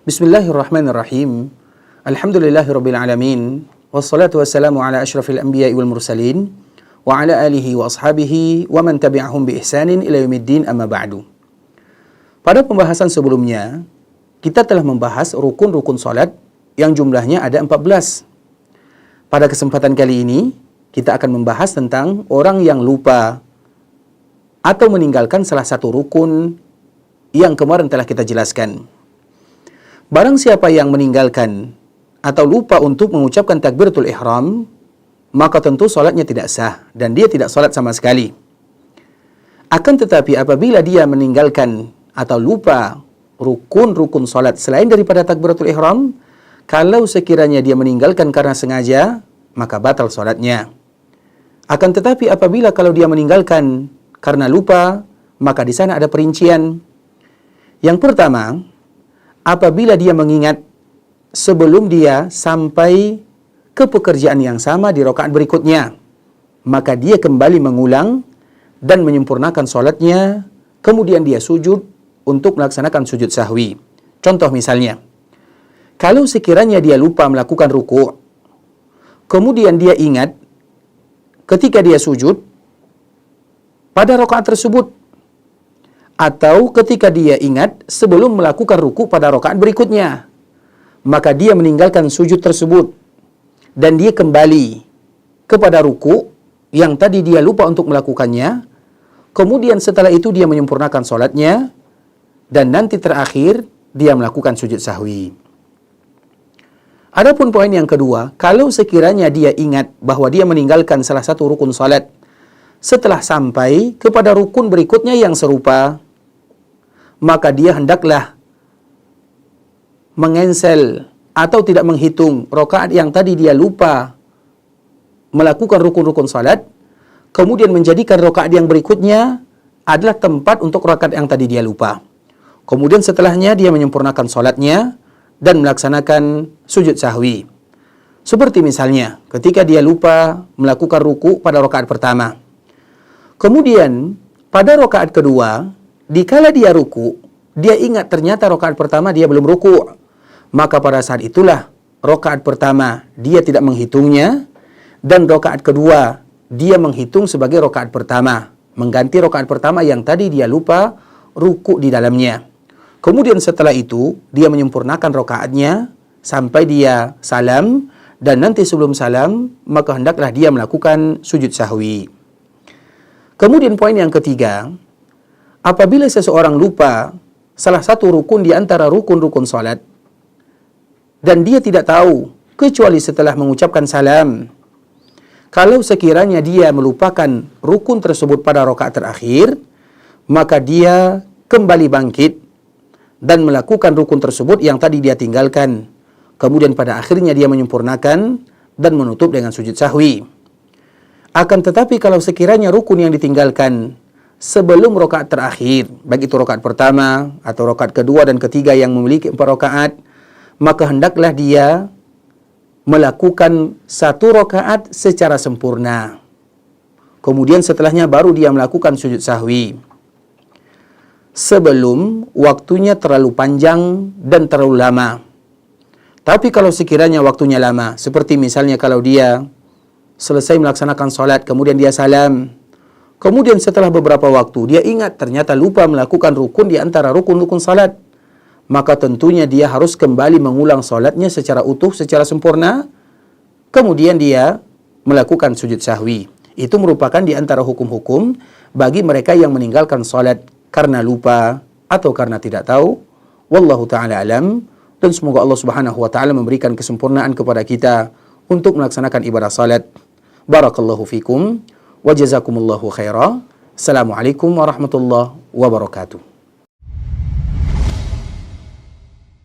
Bismillahirrahmanirrahim. Alhamdulillahirabbil alamin. Wassalatu wassalamu ala asyrafil anbiya'i wal mursalin wa ala alihi wa ashabihi wa man tabi'ahum bi ihsanin ila yaumiddin, amma ba'du. Pada pembahasan sebelumnya, kita telah membahas rukun-rukun salat yang jumlahnya ada 14. Pada kesempatan kali ini, kita akan membahas tentang orang yang lupa atau meninggalkan salah satu rukun yang kemarin telah kita jelaskan. Barang siapa yang meninggalkan atau lupa untuk mengucapkan takbiratul ihram, maka tentu solatnya tidak sah dan dia tidak solat sama sekali. Akan tetapi apabila dia meninggalkan atau lupa rukun-rukun solat selain daripada takbiratul ihram, kalau sekiranya dia meninggalkan karena sengaja, maka batal solatnya. Akan tetapi apabila kalau dia meninggalkan karena lupa, maka di sana ada perincian. Yang pertama, apabila dia mengingat sebelum dia sampai ke pekerjaan yang sama di rakaat berikutnya, maka dia kembali mengulang dan menyempurnakan solatnya, kemudian dia sujud untuk melaksanakan sujud sahwi. Contoh misalnya, kalau sekiranya dia lupa melakukan ruku', kemudian dia ingat ketika dia sujud pada rakaat tersebut, atau ketika dia ingat sebelum melakukan ruku pada rakaat berikutnya, maka dia meninggalkan sujud tersebut dan dia kembali kepada ruku yang tadi dia lupa untuk melakukannya. Kemudian setelah itu dia menyempurnakan solatnya dan nanti terakhir dia melakukan sujud sahwi. Adapun poin yang kedua, kalau sekiranya dia ingat bahwa dia meninggalkan salah satu rukun salat setelah sampai kepada rukun berikutnya yang serupa, maka dia hendaklah mengensel atau tidak menghitung rakaat yang tadi dia lupa melakukan rukun-rukun salat, kemudian menjadikan rakaat yang berikutnya adalah tempat untuk rakaat yang tadi dia lupa. Kemudian setelahnya dia menyempurnakan salatnya dan melaksanakan sujud sahwi. Seperti misalnya ketika dia lupa melakukan ruku pada rakaat pertama, kemudian pada rakaat kedua, dikala dia ruku, dia ingat ternyata rakaat pertama dia belum ruku, maka pada saat itulah rakaat pertama dia tidak menghitungnya, dan rakaat kedua dia menghitung sebagai rakaat pertama, mengganti rakaat pertama yang tadi dia lupa ruku di dalamnya. Kemudian setelah itu dia menyempurnakan rakaatnya sampai dia salam, dan nanti sebelum salam maka hendaklah dia melakukan sujud sahwi. Kemudian poin yang ketiga, apabila seseorang lupa salah satu rukun di antara rukun-rukun salat dan dia tidak tahu kecuali setelah mengucapkan salam, kalau sekiranya dia melupakan rukun tersebut pada rakaat terakhir, maka dia kembali bangkit dan melakukan rukun tersebut yang tadi dia tinggalkan. Kemudian pada akhirnya dia menyempurnakan dan menutup dengan sujud sahwi. Akan tetapi kalau sekiranya rukun yang ditinggalkan sebelum rakaat terakhir, baik itu rakaat pertama atau rakaat kedua dan ketiga yang memiliki 4 rakaat, maka hendaklah dia melakukan 1 rakaat secara sempurna. Kemudian setelahnya baru dia melakukan sujud sahwi, sebelum waktunya terlalu panjang dan terlalu lama. Tapi kalau sekiranya waktunya lama, seperti misalnya kalau dia selesai melaksanakan salat, kemudian dia salam, kemudian setelah beberapa waktu dia ingat ternyata lupa melakukan rukun di antara rukun-rukun salat, maka tentunya dia harus kembali mengulang salatnya secara utuh, secara sempurna, kemudian dia melakukan sujud sahwi. Itu merupakan di antara hukum-hukum bagi mereka yang meninggalkan salat karena lupa atau karena tidak tahu. Wallahu ta'ala alam. Dan semoga Allah subhanahu wa ta'ala memberikan kesempurnaan kepada kita untuk melaksanakan ibadah salat. Barakallahu fikum wa jazakumullahu khaira. Assalamualaikum warahmatullahi wabarakatuh.